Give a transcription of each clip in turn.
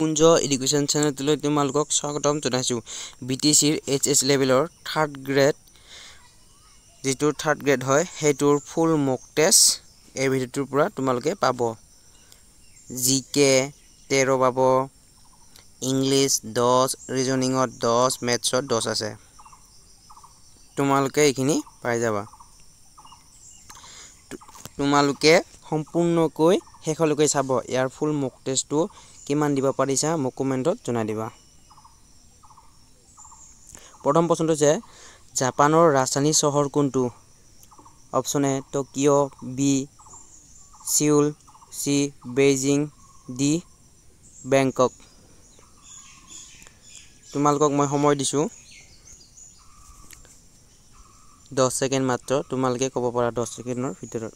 কুঞ্জ education চেনেললৈ তোমালোকক স্বাগতম জনাইছো। বিটিচিৰ এইচএছ লেভেলৰ 3rd গ্ৰেড যেটো 3rd গ্ৰেড হয় হেতুৰ ফুল মক টেষ্ট এই ভিডিওটোৰ পৰা তোমালোকে পাব। জিকে 13 পাব, ইংলিশ 10, ৰিজনিংত 10, ম্যাথছত 10 আছে। তোমালোকে এইখিনি পাই যাবা। তোমালোকে সম্পূৰ্ণকৈ শেষলৈকে চাব। ইয়াৰ ফুল মক টেষ্টটো কিমান দিব পাৰিছা মোক কমেন্টত জনাই দিবা। প্ৰথম প্ৰশ্নটো যে জাপানৰ ৰাজধানী চহৰ কোনটো? অপচন এ টকিঅ, বি সিউল, সি বেইজিং, ডি বেংকক। তোমালোকক মই সময় দিছো 10 সেকেন্ড মাত্ৰ। তোমালোকে ক'ব পাৰা 10 সেকেন্ডৰ ভিতৰত।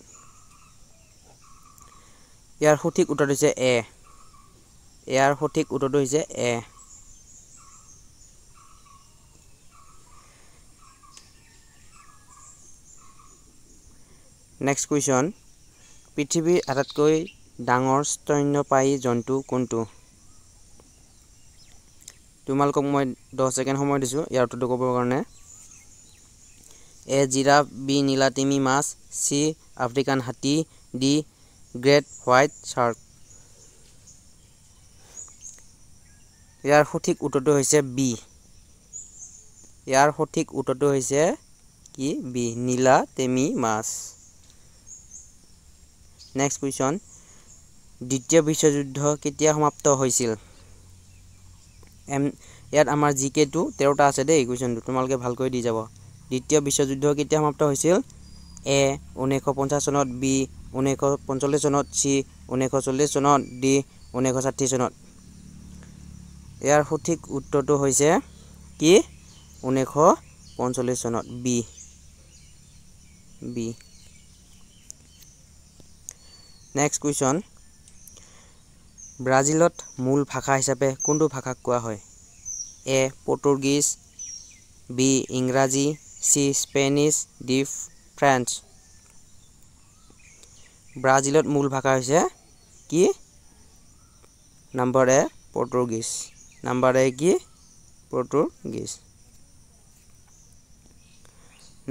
ইয়াৰ সঠিক উত্তৰ হৈছে এ। ইয়াৰ সঠিক উত্তৰটো হৈছে এ। নেক্সট কুৱেশ্যন, পৃথিৱীৰ আটাইতকৈ ডাঙৰ স্তন্যপায়ী জন্তু কোনটো? তোমালোকক মই 10 সেকেন্ড সময় দিছো ইয়াৰ উত্তৰটো ক'বৰ কাৰণে। এ জিৰাফ, বি নীলা তিমি মাছ, সি আফ্ৰিকান হাতী, ডি গ্ৰেট হোৱাইট শাৰ্ক। ইয়াৰ সঠিক উত্তৰটো হৈছে বি। ইয়াৰ সঠিক উত্তৰটো হৈছে কি? বি নীলা তিমি মাছ। নেক্সট কুৱেশ্যন, দ্বিতীয় বিশ্বযুদ্ধ কেতিয়া সমাপ্ত হৈছিল? ইয়াত আমাৰ জিকে টো 13টা আছে দেই কুৱেশ্যনটো তোমালোকে ভালকৈ দি যাব। দ্বিতীয় বিশ্বযুদ্ধ কেতিয়া সমাপ্ত হৈছিল? এ 1950 চনত, বি 1945 চনত, সি 1940 চনত, ডি 1960 চনত। ইয়াৰ সঠিক উত্তৰটো হৈছে কি? 1945 চনত, বি। বি। নেক্সট কুৱেশ্যন, ব্ৰাজিলত মূল ভাষা হিচাপে কোনটো ভাষাক কোৱা হয়? এ পৰ্তুগীজ, বি ইংৰাজী, সি স্পেনিছ, ডি ফ্ৰেঞ্চ। ব্ৰাজিলত মূল ভাষা হৈছে কি? নম্বৰ এ পৰ্তুগীজ। নম্বৰ এ কি? পৰ্তুগীজ।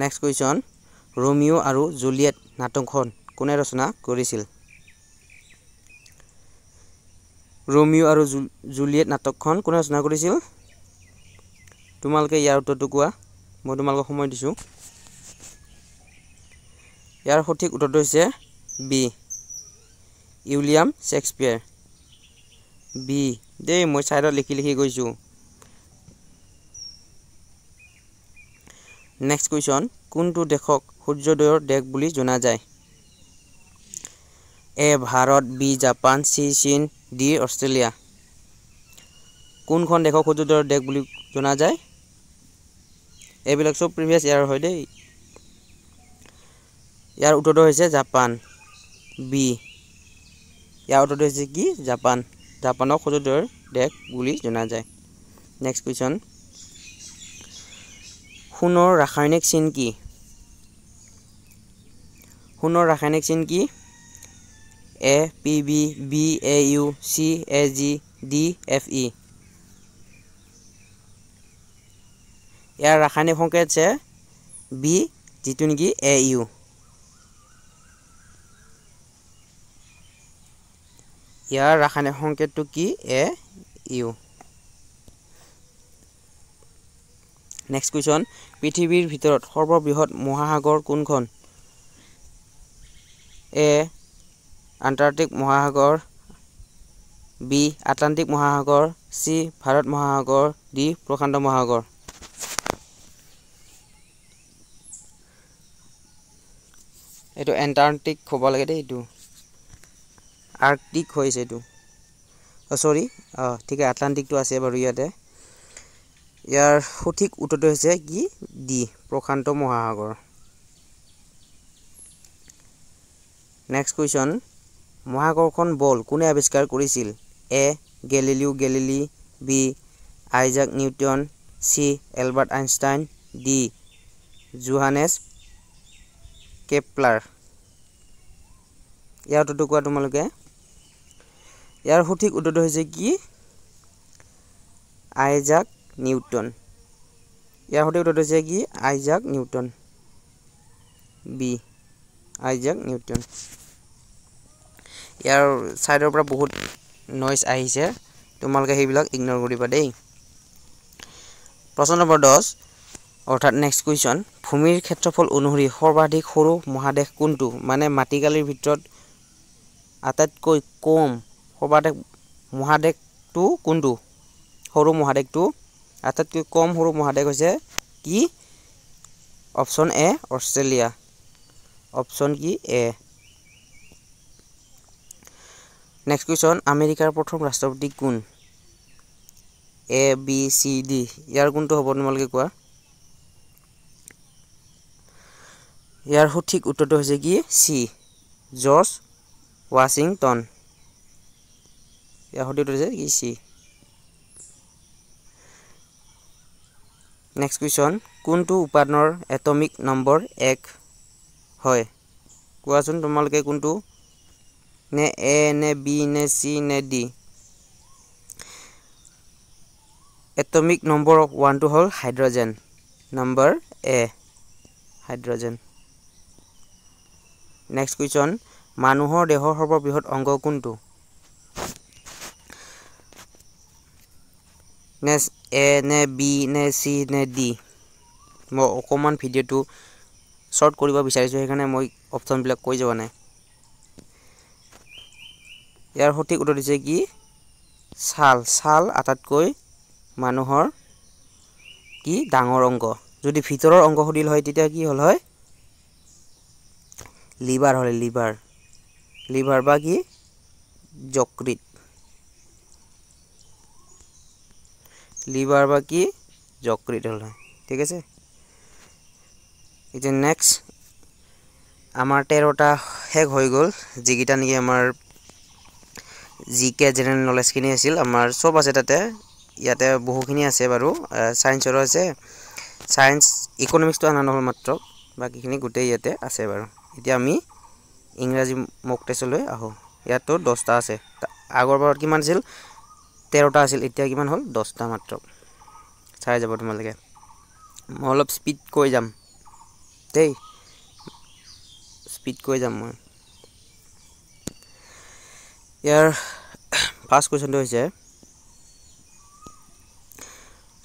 নেক্সট কুৱেশ্যন, ৰোমিও আৰু জুলিয়েট নাটকখন কোনে ৰচনা কৰিছিল? ৰোমিও আৰু জুলিয়েট নাটকখন কোনে ৰচনা কৰিছিল? তোমালোকে ইয়াৰ উত্তৰটো কোৱা। মই তোমালোকক সময় দিছো। ইয়াৰ সঠিক উত্তৰটো হৈছে বি উইলিয়াম শেক্সপিয়াৰ। বি দেই মই সাইডত লিখি গৈছো। নেক্সট কুৱেশ্যন, কোনটো দেশক সূৰ্যোদয়ৰ দেশ বুলি জনা যায়? এ ভাৰত, বি জাপান, সি চীন, ডি অষ্ট্ৰেলিয়া। কোনখন দেশক সূৰ্যোদয়ৰ দেশ বুলি জনা যায়? এইবিলাক সব প্ৰিভিয়াছ ইয়াৰ হয় দেই। ইয়াৰ উত্তৰটো হৈছে জাপান, বি। ইয়াৰ উত্তৰটো হৈছে কি? জাপান। জাপানক সূৰ্যোদয়ৰ দেশ বুলি জনা যায়। নেক্সট কুৱেশ্যন, সোণৰ ৰাসায়নিক চিন কি? সোণৰ ৰাসায়নিক চিন কি? A Pb, B Au, C Ag, D Fe. ইয়াৰ ৰাসায়নিক সংকেত আছে বি যিটো নেকি এউ। ইয়াৰ ৰাসায়নিক সংকেতটো কি? এউ। নেক্সট কুৱেশ্যন, পৃথিৱীৰ ভিতৰত সৰ্ববৃহৎ মহাসাগৰ কোনখন? এ আণ্টাৰ্কটিক মহাসাগৰ, বি আটলান্টিক মহাসাগৰ, চি ভাৰত মহাসাগৰ, ডি প্ৰশান্ত মহাসাগৰ। এইটো এণ্টাৰ্কটিক হ'ব লাগে দেই। এইটো আৰ্কটিক হৈছে এইটো। সৰি ঠিক আছে আটলান্টিকটো আছে বাৰু ইয়াতে। ইয়াৰ সঠিক উত্তৰটো হৈছে কি? ডি প্ৰশান্ত মহাসাগৰ। নেক্সট কুৱেশ্যন, মহাকৰ্ষণ বল কোনে আৱিষ্কাৰ কৰিছিল? A Galileo Galilei, B Isaac Newton, C Albert Einstein, D Johannes Kepler. ইয়াৰ উত্তৰটো কোৱা তোমালোকে। ইয়াৰ সঠিক উত্তৰটো হৈছে কি? আইজাক নিউটন ইয়াৰ সঠিক উত্তৰটো হৈছে কি Isaac Newton B Isaac Newton ইয়াৰ সাইডৰ পৰা বহুত নয়েজ আহিছে তোমালোকে হেইবিলাক ইগনোৰ কৰিবা দেই প্ৰশ্ন নম্বৰ 10 অৰ্থাৎ নেক্সট কোৱেশ্চন ভূমিৰ ক্ষেত্ৰফল অনুসৰি সৰ্বাধিক সৰু মহাদেশ কোনটো মানে মাটিকালিৰ ভিতৰত আটাইতকৈ কম সৰ্বাধিক মহাদেশটো কোনটো সৰু মহাদেশটো আটাইতকৈ কম সৰু মহাদেশ হৈছে কি অপচন এ অষ্ট্ৰেলিয়া অপচন কি এ নেক্সট কোৱেশ্চন আমেৰিকাৰ প্ৰথম ৰাষ্ট্ৰপতি কোন এ বি সি ডি ইয়াৰ কোনটো হ'ব তোমালোকে কোৱা ইয়াৰ সঠিক উত্তৰটো হৈছে কি সি জৰ্জ ৱাশ্বিংটন ইয়াৰ সঠিক উত্তৰ হৈছে কি সি নেক্সট কোৱেশ্চন কোনটো উপাদানৰ এটমিক নম্বৰ 1 হয় কোৱাচোন তোমালোকে কোনটো নে এ নে বি নে সি নে ডি এটমিক নম্বৰ 1 টো হল হাইড্ৰোজেন নম্বৰ এ হাইড্ৰোজেন নেক্সট কোৱেশ্চন মানুহৰ দেহৰ সৰ্ববৃহৎ অংগ কোনটো নে এ নে বি নে সি নে ডি মই অকমান ভিডিওটো শর্ট কৰিব বিচাৰিছো সেইকাৰণে মই অপচন বিলাক কৈ যোৱা নাই ইয়াৰ সঠিক উত্তৰ দিছে কি ছাল আটাতকৈ মানুহৰ কি ডাঙৰ অংগ যদি ভিতৰৰ অংগ হদিল হয় তেতিয়া কি হল হয় লিভাৰ হলে লিভাৰ বা কি যকৃত লিভাৰ বা কি যকৃত হল ঠিক আছে এতিয়া নেক্সট আমাৰ 13টা হেক হৈ গল জিগিটা নেকি আমাৰ জিকে জেনাৰেল নলেজ কিনি আছিল আমাৰ সব আছে তাতে ইয়াতে বহুখিনি আছে বাৰু সায়েন্সৰো আছে সায়েন্স ইকোনমিক্স তো আনা নহল মাত্ৰ বাকিখিনি গুটেই ইয়াতে আছে বাৰু এতিয়া আমি ইংৰাজী মক টেষ্টলৈ আহো ইয়াতো 10টা আছে আগৰবাৰত কিমান আছিল 13টা আছিল এতিয়া কিমান হল 10টা মাত্ৰ চাই যাব তোমালোকে মই অলপ স্পিড কৈ যাম দেই স্পিড কৈ যাম মই ইয়াৰ ফাৰ্স্ট কোৱেশ্চনটো হৈছে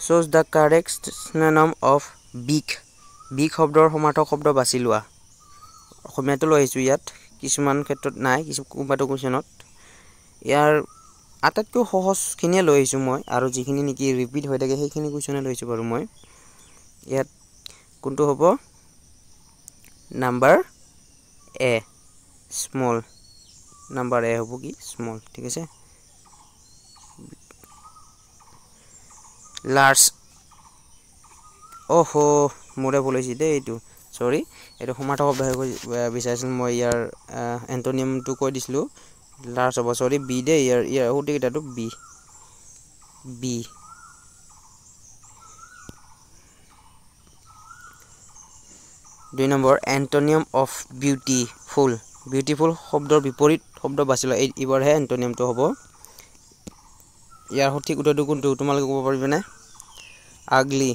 choose the correct synonym of big শব্দৰ সমাৰ্থক শব্দ বাছি লোৱা অসমীয়াটো লৈছো ইয়াত কিছুমান ক্ষেত্ৰত নাই কিছু কোনবাটো কোৱেশ্চনত ইয়াৰ আটাইতকৈ সহজ খিনিয়ে লৈছো মই আৰু যিখিনি নেকি ৰিপিট হৈ থাকে সেইখিনি কোৱেশ্চনে লৈছো বাৰু মই ইয়াত কোনটো হ'ব নাম্বাৰ এ স্মল নাম্বাৰ এ হ'ব কি স্মল ঠিক আছে লাৰ্জ ওহো মোৰে বলৈছি দে এইটো সৰি এটো সমাৰ্থক শব্দ বিচাৰিছিল মই ইয়াৰ এন্টোনিমটো কৈ দিছিলো লাৰ্জ হ'ব সৰি বি দে ইয়াৰ সঠিক এটাটো বি 2 নম্বৰ এন্টোনিম অফ বিউটিফুল শব্দৰ বিপৰীত শব্দ বাছি লোৱা ইবাৰহে এন্টোনিমটো হ'ব ইয়াৰ সঠিক উত্তৰটো কোনটো তোমালোকে ক'ব পাৰিবানে আগলি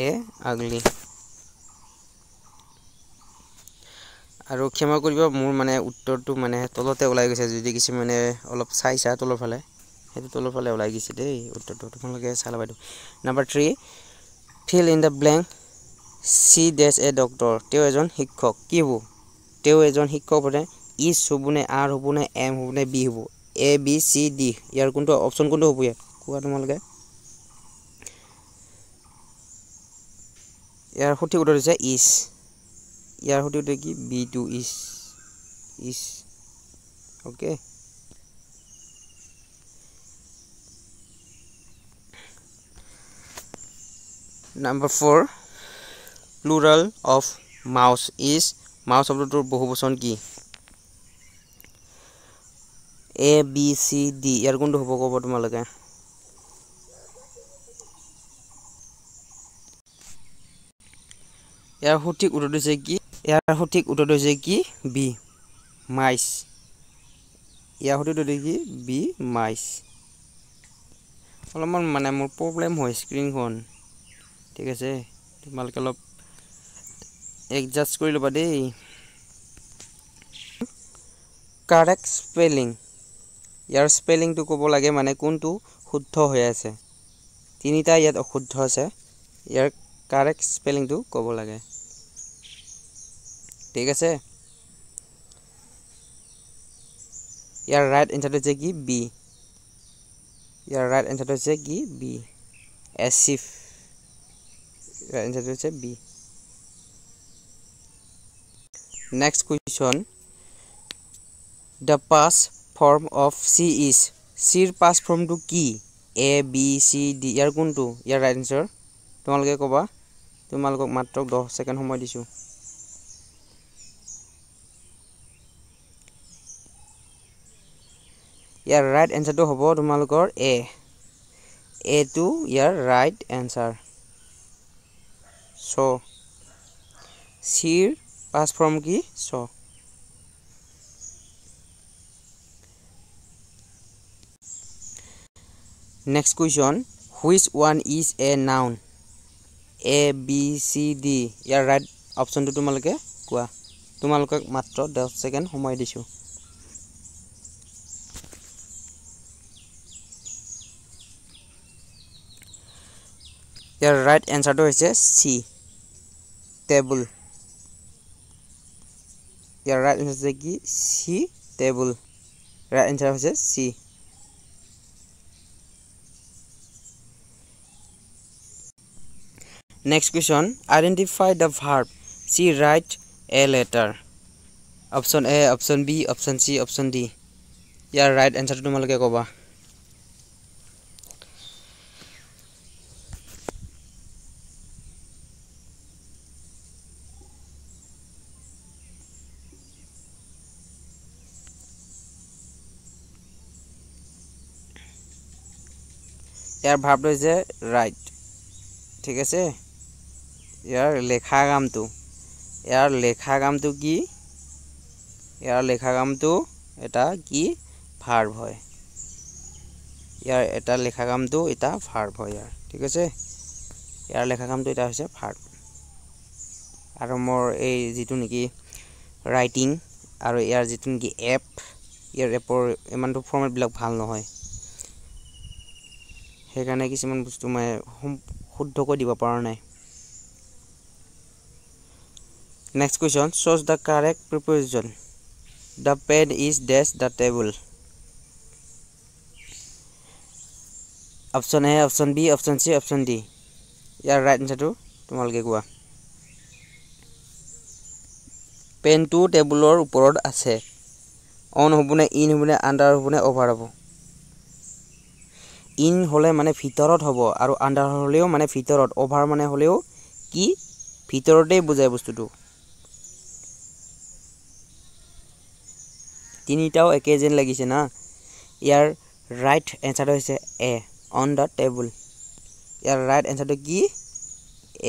এ আগলি আৰু ক্ষমা কৰিবা মোৰ মানে উত্তৰটো মানে তলতে ওলাই গৈছে যদি কিছু মানে অলপ চাইছা তলৰ ফালে হেতু তলৰ ফালে ওলাই গৈছে দেই উত্তৰটো তোমালোকে চালাবা দিও number 3 fill in the blank C dash a doctor তেও এজন শিক্ষক কি হ'ব তেও এজন শিক্ষক বনে ইজ হবনে আৰ হবনে এম হবনে বি হ'ব এ বি সি ডি ইয়াৰ কোনটো অপচন কোনটো হ'ব ইয়াত কোৱা তোমালোকে ইয়াৰ সঠিক উত্তৰ হৈছে ইজ ইয়াৰ সঠিক উত্তৰ কি B two is okay Number 4 plural of mouse is mouse শব্দটোৰ বহুবচন কি A B C D ইয়াৰ কোনটো হ'ব ক'ব তোমালোকে ইয়াৰ সঠিক উত্তৰটো হৈছে কি B mice ইয়াৰ সঠিক উত্তৰটো কি B mice অলপমান মানে মোৰ প্ৰব্লেম হয় স্ক্ৰীনখন ঠিক আছে তোমালোকে অলপ এডজাস্ট কৰি ল'বা দেই কাৰেক্ট স্পেলিং ইয়াৰ স্পেলিংটো ক'ব লাগে মানে কোনটো শুদ্ধ হৈ আছে তিনিটা ইয়াত অশুদ্ধ আছে ইয়াৰ কাৰেক্ট স্পেলিংটো ক'ব লাগে ঠিক আছে ইয়াৰ ৰাইট এনসাৰটো হৈছে কি বি ইয়াৰ ৰাইট এনসাৰটো হৈছে কি বি এচিভ ৰাইট এনসাৰটো হৈছে B next question the past form of c is c ৰ past form টো কি a b c d ইয়াৰ কোনটো ইয়াৰ ৰাইট এনসাৰ তোমালোকে ক'বা তোমালোকক মাত্ৰ 10 সেকেন্ড সময় দিছো ইয়াৰ ৰাইট এনসাৰটো হ'ব তোমালোকৰ a টো ইয়াৰ ৰাইট এনসাৰ so c ৰ past form কি so next question which one is a noun a b c d year right অপচনটো তোমালোকে কোৱা তোমালোকক মাত্ৰ 10 সেকেন্ড সময় দিছো ইয়াৰ ৰাইট এনসাৰটো হৈছে c টেবুল ইয়াৰ ৰাইট এনসাৰ হৈছে কি c টেবুল ৰাইট এনসাৰ হৈছে c next question identify the verb c write a letter option a option b option c option d year right এনসাৰটো তোমালোকে ক'বা ইয়াৰ ভাৰ্বটো হৈছে write ঠিক আছে ইয়াৰ লেখা কামটো কি ইয়াৰ লেখা কামটো এটা কি ভাৰ্ব হয় ইয়াৰ এটা লেখা কামটো এটা ভাৰ্ব হয় ইয়াৰ ঠিক আছে ইয়াৰ লেখা কামটো এটা হৈছে ভাৰ্ব আৰু মোৰ এই যেটো নেকি ৰাইটিং আৰু ইয়াৰ যেটো নেকি এপ ইয়াৰ এপৰ ইমানটো ফৰ্মেট বিলাক ভাল নহয় হেকানে কিছুমান বস্তু মই শুদ্ধ কৰি দিব পাৰা নাই next question shows the correct preposition the pen is dash the table option a option b option c option d year right এনসাৰটো তোমালোকে কোৱা পেনটো টেবুলৰ ওপৰত আছে অন হ'বনে ইন হ'বনে আন্ডাৰ হ'বনে ওভাৰ হ'ব ইন হলে মানে ভিতৰত হ'ব আৰু আন্ডাৰ হলেও মানে ভিতৰত ওভাৰ মানে হলেও কি ভিতৰতে বুজায় বস্তুটো তিনিটাও একে যেন লাগিছে না ইয়াৰ ৰাইট এনসাৰটো হৈছে এ অন দা টেবুল ইয়াৰ ৰাইট এনসাৰটো কি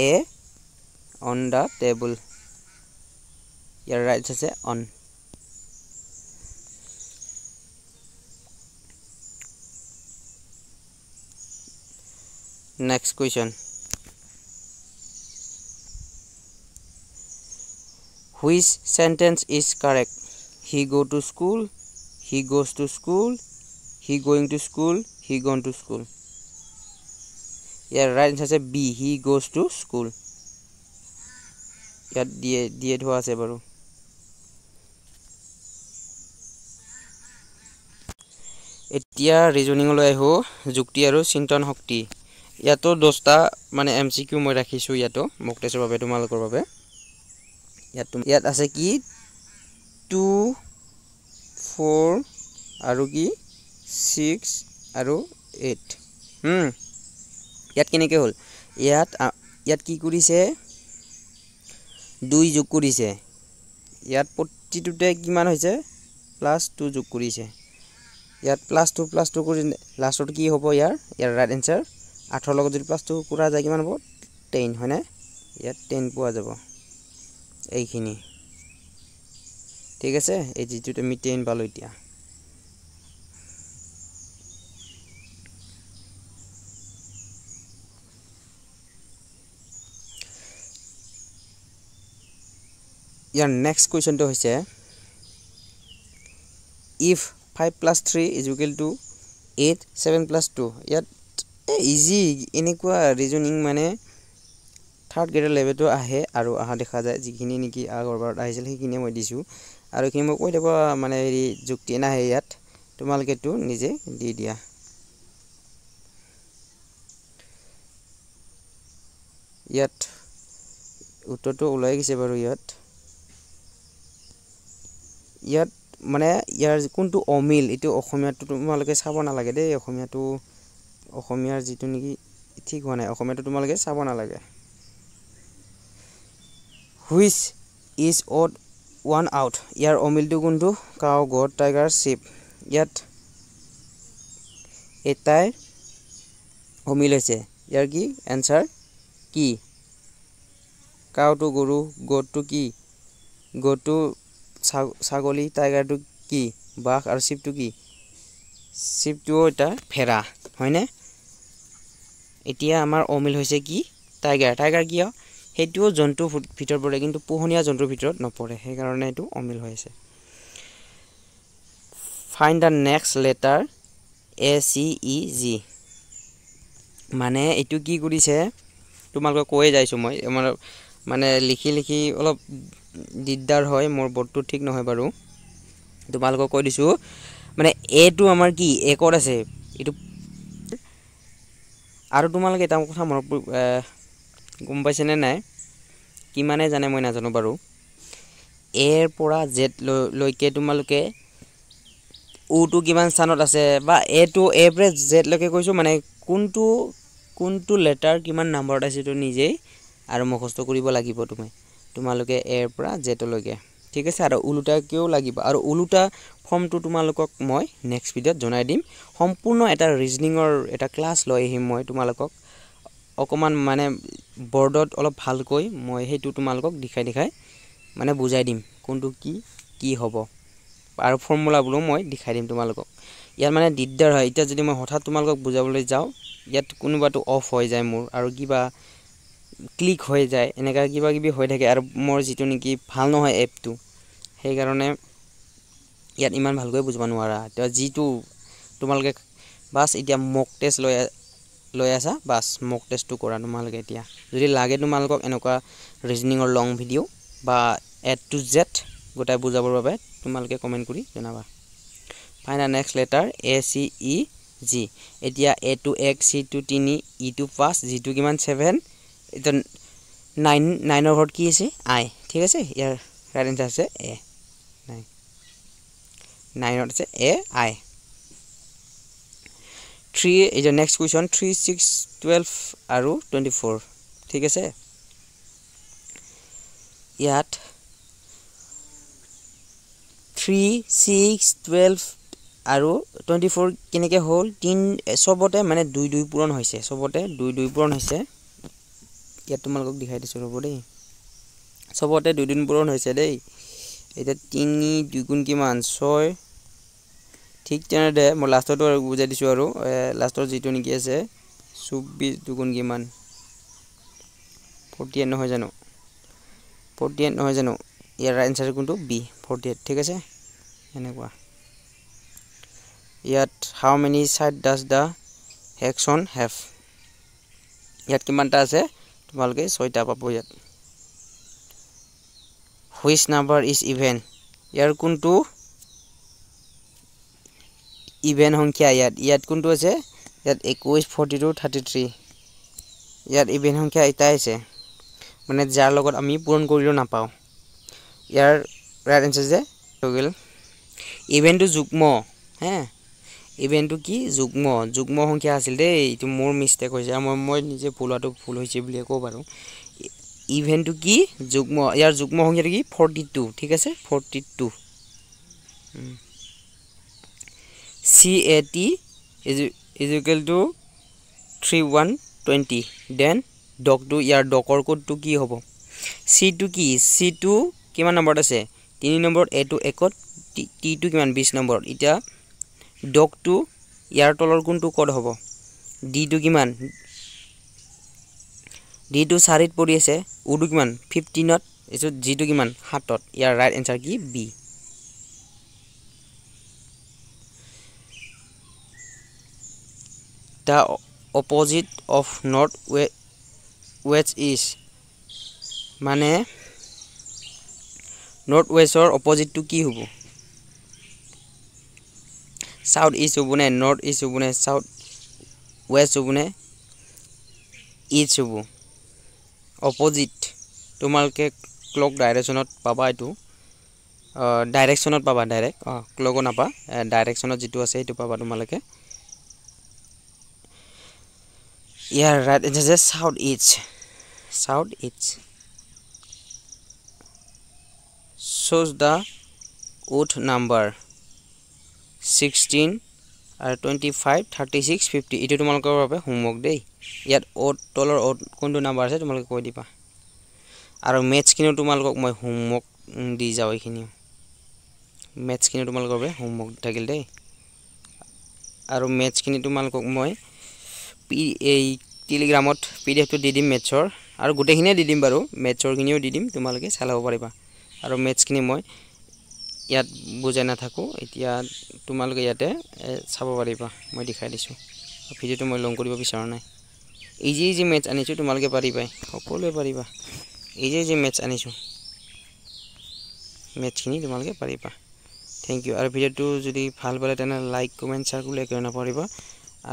এ অন দা টেবুল ইয়াৰ ৰাইট আছে on next question which sentence is correct he go to school he goes to school he going to school he gone to school year right আছে b he goes to school ইয়াত দিয়ে ধোৱা আছে বাৰু এতিয়া reasoning লৈ আহো যুক্তি আৰু চিন্তন শক্তি ইয়াতো 10টা মানে এমসিকিউ মই ৰাখিছো ইয়াতো মক টেষ্টৰ বাবে তোমালোকৰ বাবে ইয়াত আছে কি 2 4 আৰু কি 6 আৰু 8 ইয়াত কেনেকৈ হল ইয়াত কি কৰিছে 2 যোগ কৰিছে ইয়াত প্ৰতিটোতে কিমান হৈছে +2 যোগ কৰিছে ইয়াত +2 কৰি লাষ্টত কি হ'ব ইয়াৰ ৰাইট এনসাৰ 8 লগত যদি +2 কৰা যায় কিমান হ'ব 10 হয়নে ইয়াত 10 পোৱা যাব এইখিনি ঠিক আছে এই যেটো আমি 10 পালো এতিয়া ইয়াৰ নেক্সট কুৱেশ্যনটো হৈছে if 5 plus 3 is equal to 8 7 plus 2 ইয়াত ইজি এনেকুৱা ৰিজনিং মানে থাৰ্ড গ্ৰেডৰ লেভেলটো আহে আৰু আহা দেখা যায় যিখিনি নেকি আগৰবাৰত আহিছিল সেইখিনি মই দিছোঁ আৰু এইখিনি মই কৈ দিব মানে হেৰি যুক্তি নাহে ইয়াত তোমালোকেতো নিজে দি দিয়া ইয়াত উত্তৰটো ওলাই গৈছে বাৰু ইয়াত মানে ইয়াৰ কোনটো অমিল এটো অসমীয়াটো তোমালোকে চাব নালাগে দেই অসমীয়াৰ যিটো নেকি ঠিক হোৱা নাই অসমীয়াটো তোমালোকে চাব নালাগে which is odd one out ইয়াৰ অমিলটো কোনটো কাউ গড টাইগাৰ শিপ ইয়াত এটাই অমিল হৈছে ইয়াৰ কি আনসাৰ কি কাউটো গৰু গডটো কি গডটো ছাগলী টাইগাৰটো কি বাঘ আৰু শিপটো কি শিপটো এটা ফেৰা হয়নে এতিয়া আমাৰ অমিল হৈছে কি টাইগাৰ কিয় হেইটো জন্তু ভিতৰ পৰে কিন্তু পোহনীয়া জন্তুৰ ভিতৰত নপৰে সেই কাৰণে এটো অমিল হৈছে find the next letter A C E G মানে এটো কি কৰিছে তোমালোকক কৈ যাইছো মই মানে লিখি অলপ দিগদাৰ হয় মোৰ বৰ্ডটো ঠিক নহয় বাৰু তোমালোকক কৈ দিছো মানে এ টো আমাৰ কি একত আছে এটো আৰু তোমালোকে এটা কথা মনত গম পাইছে নে নাই কি মানে জানে মই নাজানো বাৰু এৰ পৰা জেড লৈকে তোমালোকে ও টো কিমান স্থানত আছে বা এ টো এ পৰা জেড লৈকে কৈছো মানে কোনটো লেটাৰ কিমান নম্বৰত আছে তো নিজে আৰু মুখস্থ কৰিব লাগিব তোমালোকে এৰ পৰা জেড লৈকে ঠিক আছে আৰু উলুটা কিও লাগিব আৰু উলুটা ফৰ্মটো তোমালোকক মই নেক্সট ভিডিওত জনাই দিম সম্পূৰ্ণ এটা ৰিজনিংৰ এটা ক্লাস লৈ আহিম মই তোমালোকক অকমান মানে বৰ্ডত অলপ ভালকৈ মই হেতু তোমালোকক দেখাই মানে বুজাই দিম কোনটো কি হ'ব আৰু ফৰ্মুলাবোৰো মই দেখাই দিম তোমালোকক ইয়াৰ মানে দিগদাৰ হয় এটা যদি মই হঠাৎ তোমালোকক বুজাবলৈ যাও ইয়াত কোনোবাটো অফ হৈ যায় মোৰ আৰু কিবা ক্লিক হৈ যায় এনেকা কিবা হৈ থাকে আৰু মোৰ যিটো নেকি ভাল নহয় এপটো সেই কাৰণে ইয়াত ইমান ভালকৈ বুজাব নোৱাৰা তো যিটো তোমালোকে বাস এতিয়া মক টেষ্ট লৈ আছা বাস মক টেষ্টটো কৰা তোমালোকে এতিয়া যদি লাগে তোমালোকক এনেকুৱা ৰিজনিংৰ লং ভিডিও বা এ টু জেড গোটাই বুজাবৰ বাবে তোমালোকে কমেন্ট কৰি জনাবা find the next letter A C E G এতিয়া A to x C to 3 E to 5 G to কিমান 7 এটা 9 ৰ ঘৰত কি আছে আই ঠিক আছে ইয়াৰ ৰাইট আনসাৰ আছে এ 9 ৰ আছে A I 3 is the next question 3 6 12 আৰু 24 ঠিক আছে ইয়াত 3 6 12 আৰু 24 কেনেকে হল তিন সবতে মানে 2 2 পূৰণ হৈছে সবতে 2 2 পূৰণ হৈছে ইয়াত তোমালোকক দেখাই দিছো ৰব দেই সবতে 2 2 পূৰণ হৈছে দেই এটা 3 2 গুণ কিমান 6 ঠিক তেনে মই লাষ্টটো বুজাই দিছো আৰু লাষ্টৰ যেটো নেকি আছে 24 দুগুণ কিমান 48 নহয় জানো 48 নহয় জানো ইয়াৰ আনসাৰ কোনটো বি 48 ঠিক আছে এনেকুৱা ইয়াত how many side does the hexagon have ইয়াত কিমানটা আছে তোমালোকে 6টা পাব ইয়াত which number is even ইয়াৰ কোনটো ইভেন সংখ্যা ইয়াত কোনটো আছে ইয়াত 21 42 33 ইয়াত ইভেন সংখ্যা এটা আছে মানে যাৰ লগত আমি পূৰণ কৰিলো নাপাও ইয়াৰ ৰাইট আনসাৰ যে হৈ ইভেনটো যুগ্ম হে ইভেনটো কি যুগ্ম সংখ্যা আছিল দেই ইটো মোৰ মিস্টেক হৈছে মই নিজে ভুল হৈছে বুলি কও বাৰু ইভেনটো কি যুগ্ম ইয়াৰ যুগ্ম সংখ্যাটো কি 42 ঠিক আছে 42 CAT is equal to 3120 then dog to ইয়াৰ ডকৰ কোডটো কি হ'ব C2 কি C2 কিমান নম্বৰত আছে 3 নম্বৰ A to একত T2 কিমান 20 নম্বৰ এটা ডগ টু ইয়াৰ তলৰ কোনটো কোড হ'ব D2 কিমান D2 4ত পৰি আছে U2 কিমান 15ত এইটো জিটো কিমান 7ত ইয়াৰ ৰাইট এনসাৰ কি B the opposite of north west is মানে নৰ্থ ওয়েস্টৰ অপোজিট টু কি হ'ব সাউথ ইষ্ট হ'ব নে নর্থ ইষ্ট হ'ব নে সাউথ ওয়েস্ট হ'ব নে ইষ্ট হ'ব অপোজিট তোমালকে ক্লক ডাইৰেকশনত পাবা এটো ডাইৰেকশনত পাবা ডাইৰেক্ট ক্লক নাপা ডাইৰেকশনত যেটো আছে এটো পাবা তোমালকে ইয়াৰ right answer is south east shows the odd number 16 আৰু 25 36 50 এটো তোমালোকৰ বাবে হোমৱৰ্ক দেই ইয়াত odd তলৰ odd কোনটো নাম্বাৰ আছে তোমালোকে কৈ দিবা আৰু ম্যাথছ কিনো তোমালোকক মই হোমৱৰ্ক দি যাও এইখিনি ম্যাথছ কিনো তোমালোকৰ বাবে হোমৱৰ্ক থাকিল দেই আৰু ম্যাথছ কিনি তোমালোকক মই এই টেলিগ্ৰামত পিডিএফ টো দি দিম ম্যাথছৰ আৰু গুটেখিনে দি দিম বাৰু ম্যাথছৰ কিনিও দি দিম তোমালোকে চালাব পাৰিবা আৰু ম্যাথছ কিনি মই ইয়াত বুজাই না থাকো এতিয়া তোমালোকে ইয়াতে চাব পাৰিবা মই দেখাই দিছো ভিডিওটো মই লং কৰিব বিচাৰা নাই ইজি ম্যাথছ আনিছো তোমালোকে পাৰিবা সকলোৱে পাৰিবা ইজি ম্যাথছ আনিছো ম্যাথছ কিনি তোমালোকে পাৰিবা থ্যাংক ইউ আৰু ভিডিওটো যদি ভাল পালে তেনে লাইক কমেন্ট শেয়াৰ কৰিলে কিয় নপৰিবা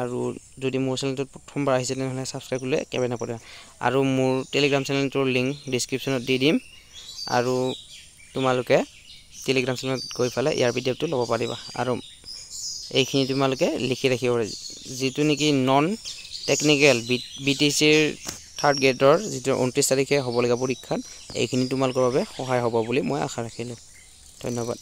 আৰু যদি মোৰ চেনেলটো প্ৰথমবাৰ আহিছে তেনে সাবস্ক্ৰাইব কৰিলে কিয় নপৰিবা আৰু মোৰ টেলিগ্ৰাম চেনেলটোৰ লিংক ডেসক্ৰিপচনত দি দিম আৰু তোমালোকে টেলিগ্ৰাম চেনেলত গৈ ফালে ইয়াৰ পিডিএফটো ল'ব পাৰিবা আৰু এইখিনি তোমালোকে লিখি ৰাখিব যেটো নেকি নন টেকনিক্যাল বিটিসিৰ থাৰ্ড গ্ৰেডৰ যেটো 29 তাৰিখে হ'ব লগা পৰীক্ষাত এইখিনি তোমালোকৰ বাবে সহায় হ'ব বুলি মই আশা ৰাখিলো ধন্যবাদ